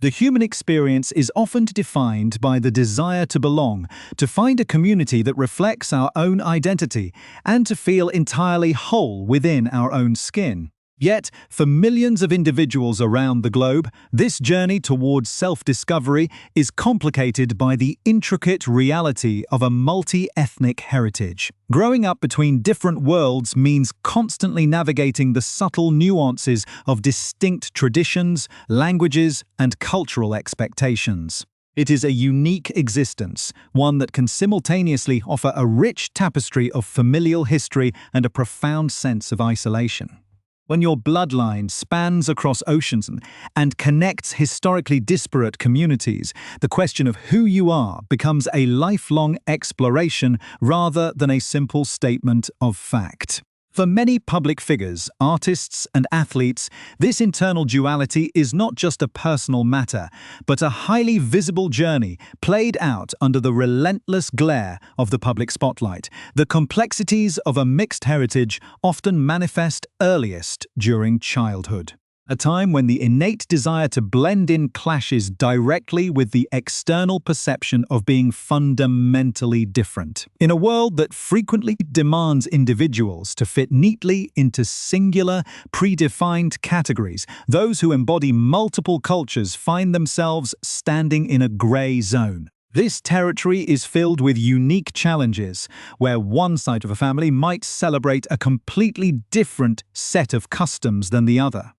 The human experience is often defined by the desire to belong, to find a community that reflects our own identity, and to feel entirely whole within our own skin. Yet, for millions of individuals around the globe, this journey towards self-discovery is complicated by the intricate reality of a multi-ethnic heritage. Growing up between different worlds means constantly navigating the subtle nuances of distinct traditions, languages, and cultural expectations. It is a unique existence, one that can simultaneously offer a rich tapestry of familial history and a profound sense of isolation. When your bloodline spans across oceans and connects historically disparate communities, the question of who you are becomes a lifelong exploration rather than a simple statement of fact. For many public figures, artists, and athletes, this internal duality is not just a personal matter, but a highly visible journey played out under the relentless glare of the public spotlight. The complexities of a mixed heritage often manifest earliest during childhood, a time when the innate desire to blend in clashes directly with the external perception of being fundamentally different. In a world that frequently demands individuals to fit neatly into singular, predefined categories, those who embody multiple cultures find themselves standing in a gray zone. This territory is filled with unique challenges, where one side of a family might celebrate a completely different set of customs than the other.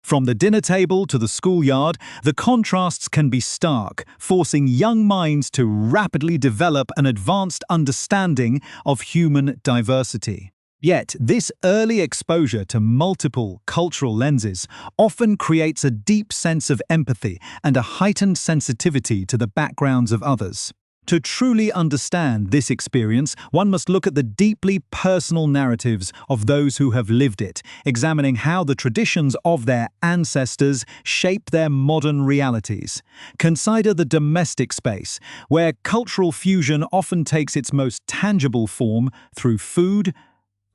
From the dinner table to the schoolyard, the contrasts can be stark, forcing young minds to rapidly develop an advanced understanding of human diversity. Yet, this early exposure to multiple cultural lenses often creates a deep sense of empathy and a heightened sensitivity to the backgrounds of others. To truly understand this experience, one must look at the deeply personal narratives of those who have lived it, examining how the traditions of their ancestors shape their modern realities. Consider the domestic space, where cultural fusion often takes its most tangible form through food,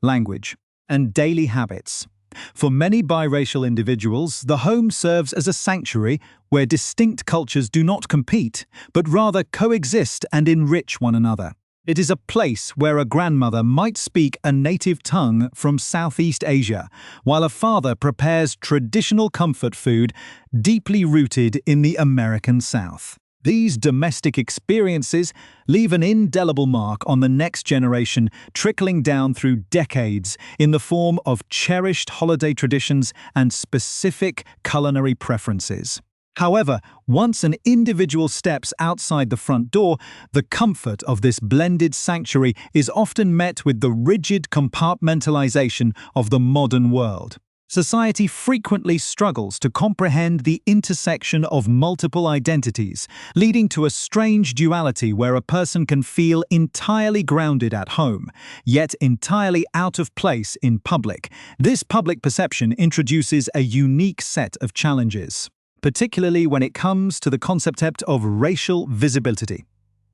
language, and daily habits. For many biracial individuals, the home serves as a sanctuary where distinct cultures do not compete, but rather coexist and enrich one another. It is a place where a grandmother might speak a native tongue from Southeast Asia, while a father prepares traditional comfort food deeply rooted in the American South. These domestic experiences leave an indelible mark on the next generation, trickling down through decades in the form of cherished holiday traditions and specific culinary preferences. However, once an individual steps outside the front door, the comfort of this blended sanctuary is often met with the rigid compartmentalization of the modern world. Society frequently struggles to comprehend the intersection of multiple identities, leading to a strange duality where a person can feel entirely grounded at home, yet entirely out of place in public. This public perception introduces a unique set of challenges, particularly when it comes to the concept of racial visibility.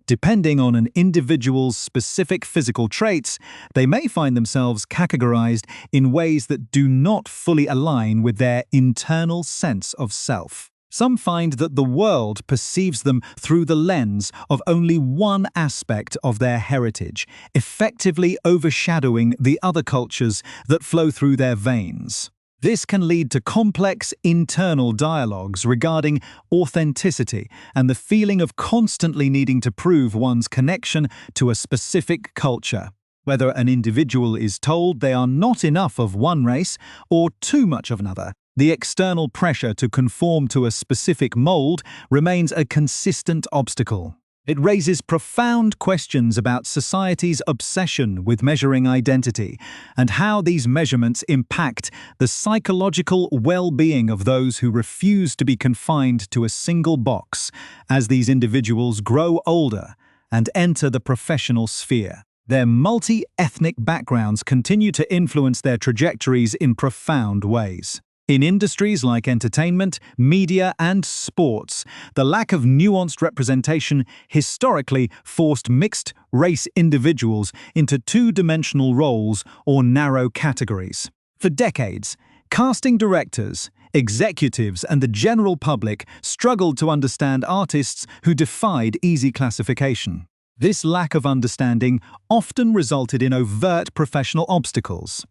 Depending on an individual's specific physical traits, they may find themselves categorized in ways that do not fully align with their internal sense of self. Some find that the world perceives them through the lens of only one aspect of their heritage, effectively overshadowing the other cultures that flow through their veins. This can lead to complex internal dialogues regarding authenticity and the feeling of constantly needing to prove one's connection to a specific culture. Whether an individual is told they are not enough of one race or too much of another, the external pressure to conform to a specific mold remains a consistent obstacle. It raises profound questions about society's obsession with measuring identity and how these measurements impact the psychological well-being of those who refuse to be confined to a single box as these individuals grow older and enter the professional sphere. Their multi-ethnic backgrounds continue to influence their trajectories in profound ways. In industries like entertainment, media, and sports, the lack of nuanced representation historically forced mixed-race individuals into two-dimensional roles or narrow categories. For decades, casting directors, Executives and the general public struggled to understand artists who defied easy classification. This lack of understanding often resulted in overt professional obstacles,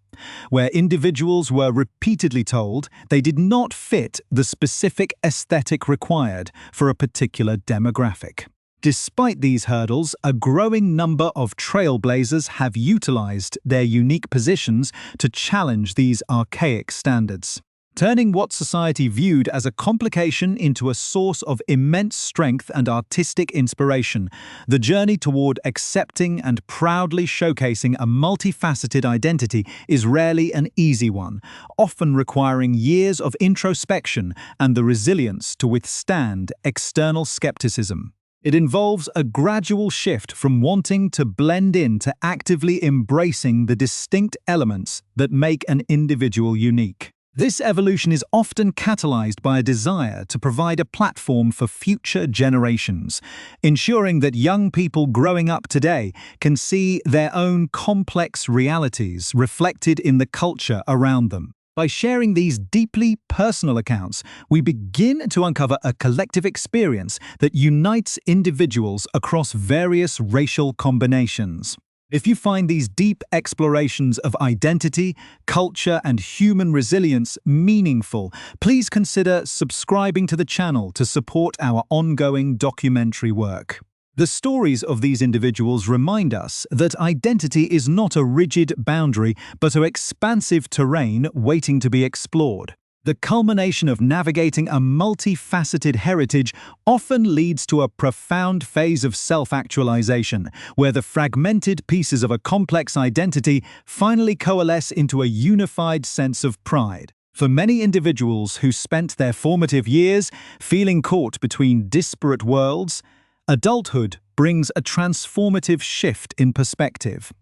where individuals were repeatedly told they did not fit the specific aesthetic required for a particular demographic. Despite these hurdles, a growing number of trailblazers have utilized their unique positions to challenge these archaic standards, turning what society viewed as a complication into a source of immense strength and artistic inspiration. The journey toward accepting and proudly showcasing a multifaceted identity is rarely an easy one, often requiring years of introspection and the resilience to withstand external skepticism. It involves a gradual shift from wanting to blend in to actively embracing the distinct elements that make an individual unique. This evolution is often catalyzed by a desire to provide a platform for future generations, ensuring that young people growing up today can see their own complex realities reflected in the culture around them. By sharing these deeply personal accounts, we begin to uncover a collective experience that unites individuals across various racial combinations. If you find these deep explorations of identity, culture, and human resilience meaningful, please consider subscribing to the channel to support our ongoing documentary work. The stories of these individuals remind us that identity is not a rigid boundary, but an expansive terrain waiting to be explored. The culmination of navigating a multifaceted heritage often leads to a profound phase of self-actualization, where the fragmented pieces of a complex identity finally coalesce into a unified sense of pride. For many individuals who spent their formative years feeling caught between disparate worlds, adulthood brings a transformative shift in perspective.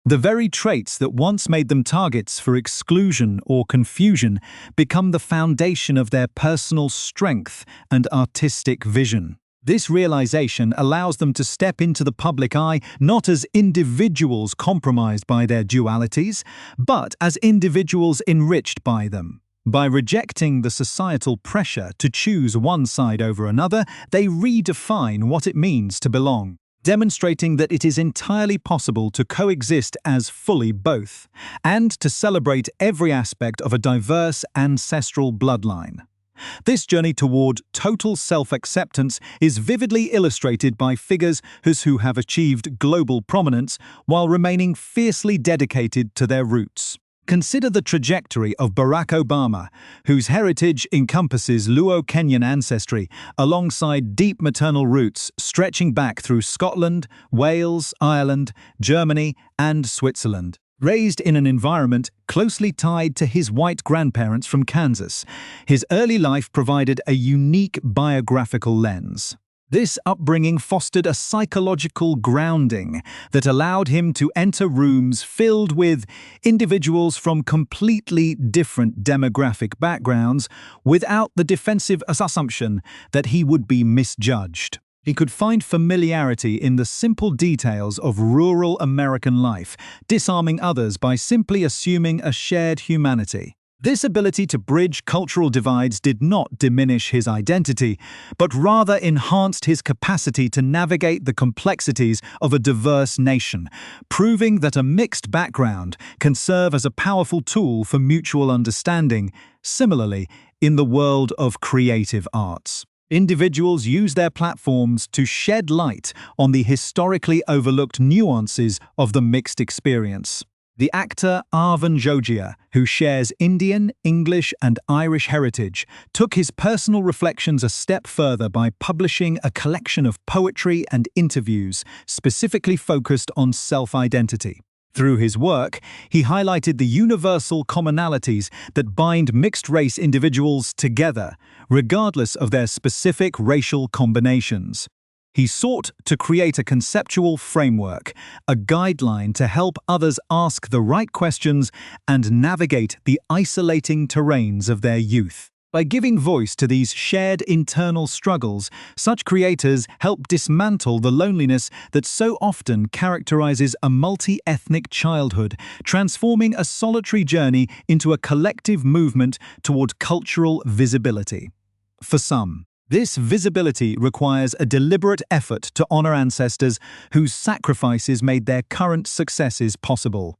The very traits that once made them targets for exclusion or confusion become the foundation of their personal strength and artistic vision. This realization allows them to step into the public eye not as individuals compromised by their dualities, but as individuals enriched by them. By rejecting the societal pressure to choose one side over another, they redefine what it means to belong, demonstrating that it is entirely possible to coexist as fully both, and to celebrate every aspect of a diverse ancestral bloodline. This journey toward total self-acceptance is vividly illustrated by figures who have achieved global prominence while remaining fiercely dedicated to their roots. Consider the trajectory of Barack Obama, whose heritage encompasses Luo-Kenyan ancestry, alongside deep maternal roots stretching back through Scotland, Wales, Ireland, Germany, and Switzerland. Raised in an environment closely tied to his white grandparents from Kansas, his early life provided a unique biographical lens. This upbringing fostered a psychological grounding that allowed him to enter rooms filled with individuals from completely different demographic backgrounds without the defensive assumption that he would be misjudged. He could find familiarity in the simple details of rural American life, disarming others by simply assuming a shared humanity. This ability to bridge cultural divides did not diminish his identity, but rather enhanced his capacity to navigate the complexities of a diverse nation, proving that a mixed background can serve as a powerful tool for mutual understanding. Similarly, in the world of creative arts, individuals use their platforms to shed light on the historically overlooked nuances of the mixed experience. The actor Arvan Jogia, who shares Indian, English, and Irish heritage, took his personal reflections a step further by publishing a collection of poetry and interviews specifically focused on self-identity. Through his work, he highlighted the universal commonalities that bind mixed-race individuals together, regardless of their specific racial combinations. He sought to create a conceptual framework, a guideline to help others ask the right questions and navigate the isolating terrains of their youth. By giving voice to these shared internal struggles, such creators help dismantle the loneliness that so often characterizes a multi-ethnic childhood, transforming a solitary journey into a collective movement toward cultural visibility. For some, this visibility requires a deliberate effort to honor ancestors whose sacrifices made their current successes possible.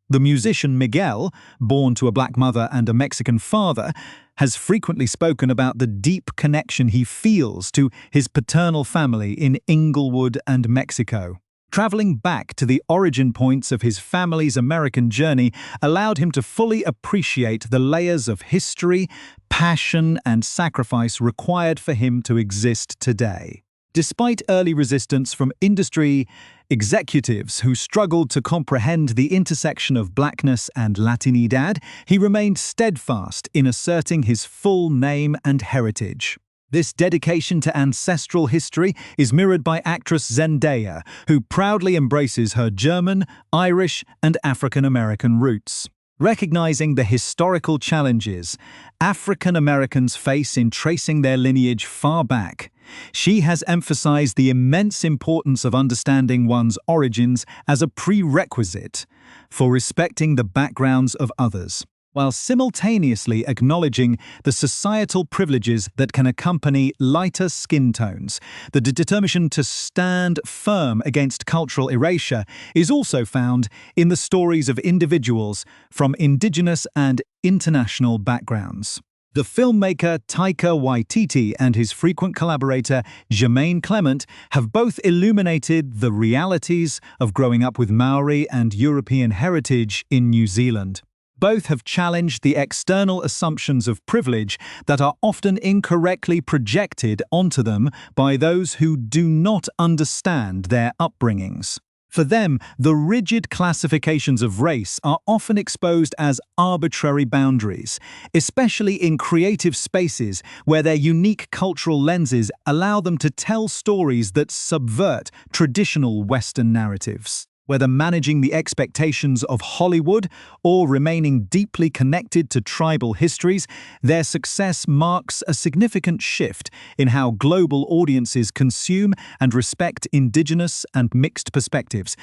The musician Miguel, born to a black mother and a Mexican father, has frequently spoken about the deep connection he feels to his paternal family in Inglewood and Mexico. Traveling back to the origin points of his family's American journey allowed him to fully appreciate the layers of history, passion, and sacrifice required for him to exist today. Despite early resistance from industry executives who struggled to comprehend the intersection of blackness and Latinidad, he remained steadfast in asserting his full name and heritage. This dedication to ancestral history is mirrored by actress Zendaya, who proudly embraces her German, Irish, and African American roots. Recognizing the historical challenges African Americans face in tracing their lineage far back, she has emphasized the immense importance of understanding one's origins as a prerequisite for respecting the backgrounds of others, while simultaneously acknowledging the societal privileges that can accompany lighter skin tones. The determination to stand firm against cultural erasure is also found in the stories of individuals from indigenous and international backgrounds. The filmmaker Taika Waititi and his frequent collaborator Jermaine Clement have both illuminated the realities of growing up with Maori and European heritage in New Zealand. Both have challenged the external assumptions of privilege that are often incorrectly projected onto them by those who do not understand their upbringings. For them, the rigid classifications of race are often exposed as arbitrary boundaries, especially in creative spaces where their unique cultural lenses allow them to tell stories that subvert traditional Western narratives. Whether managing the expectations of Hollywood or remaining deeply connected to tribal histories, their success marks a significant shift in how global audiences consume and respect indigenous and mixed perspectives.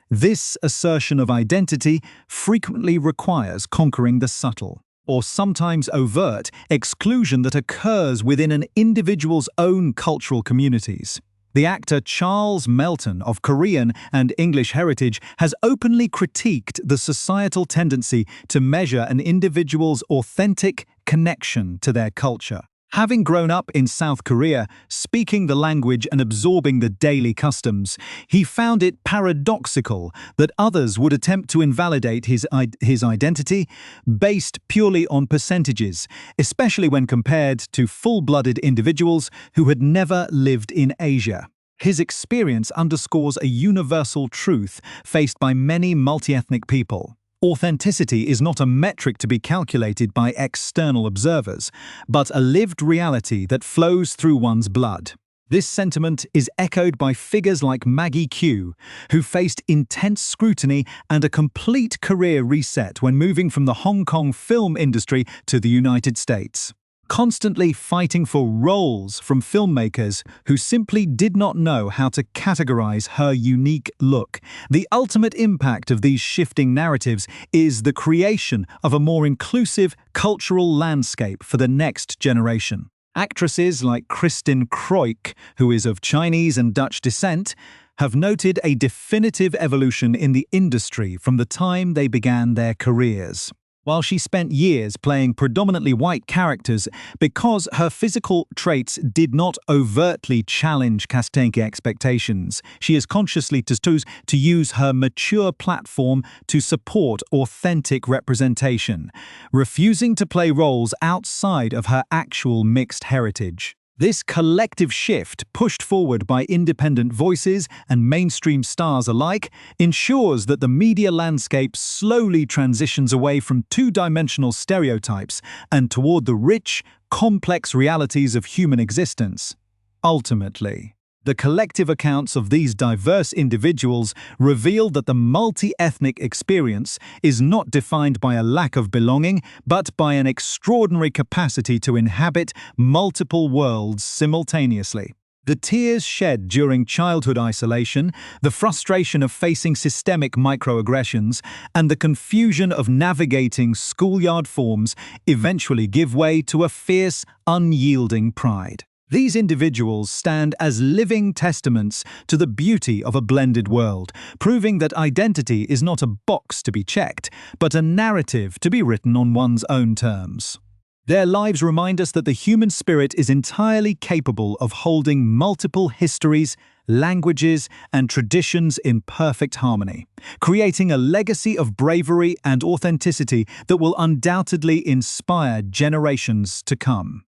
This assertion of identity frequently requires conquering the subtle, or sometimes overt, exclusion that occurs within an individual's own cultural communities. The actor Charles Melton, of Korean and English heritage, has openly critiqued the societal tendency to measure an individual's authentic connection to their culture. Having grown up in South Korea, speaking the language and absorbing the daily customs, he found it paradoxical that others would attempt to invalidate his identity based purely on percentages, especially when compared to full-blooded individuals who had never lived in Asia. His experience underscores a universal truth faced by many multi-ethnic people. Authenticity is not a metric to be calculated by external observers, but a lived reality that flows through one's blood. This sentiment is echoed by figures like Maggie Q, who faced intense scrutiny and a complete career reset when moving from the Hong Kong film industry to the United States. Constantly fighting for roles from filmmakers who simply did not know how to categorize her unique look. The ultimate impact of these shifting narratives is the creation of a more inclusive cultural landscape for the next generation. Actresses like Kristin Kreuk, who is of Chinese and Dutch descent, have noted a definitive evolution in the industry from the time they began their careers. While she spent years playing predominantly white characters because her physical traits did not overtly challenge casting expectations, she has consciously chose to use her mature platform to support authentic representation, refusing to play roles outside of her actual mixed heritage. This collective shift, pushed forward by independent voices and mainstream stars alike, ensures that the media landscape slowly transitions away from two-dimensional stereotypes and toward the rich, complex realities of human existence. Ultimately, The collective accounts of these diverse individuals reveal that the multi-ethnic experience is not defined by a lack of belonging, but by an extraordinary capacity to inhabit multiple worlds simultaneously. The tears shed during childhood isolation, the frustration of facing systemic microaggressions, and the confusion of navigating schoolyard forms eventually give way to a fierce, unyielding pride. These individuals stand as living testaments to the beauty of a blended world, proving that identity is not a box to be checked, but a narrative to be written on one's own terms. Their lives remind us that the human spirit is entirely capable of holding multiple histories, languages, and traditions in perfect harmony, creating a legacy of bravery and authenticity that will undoubtedly inspire generations to come.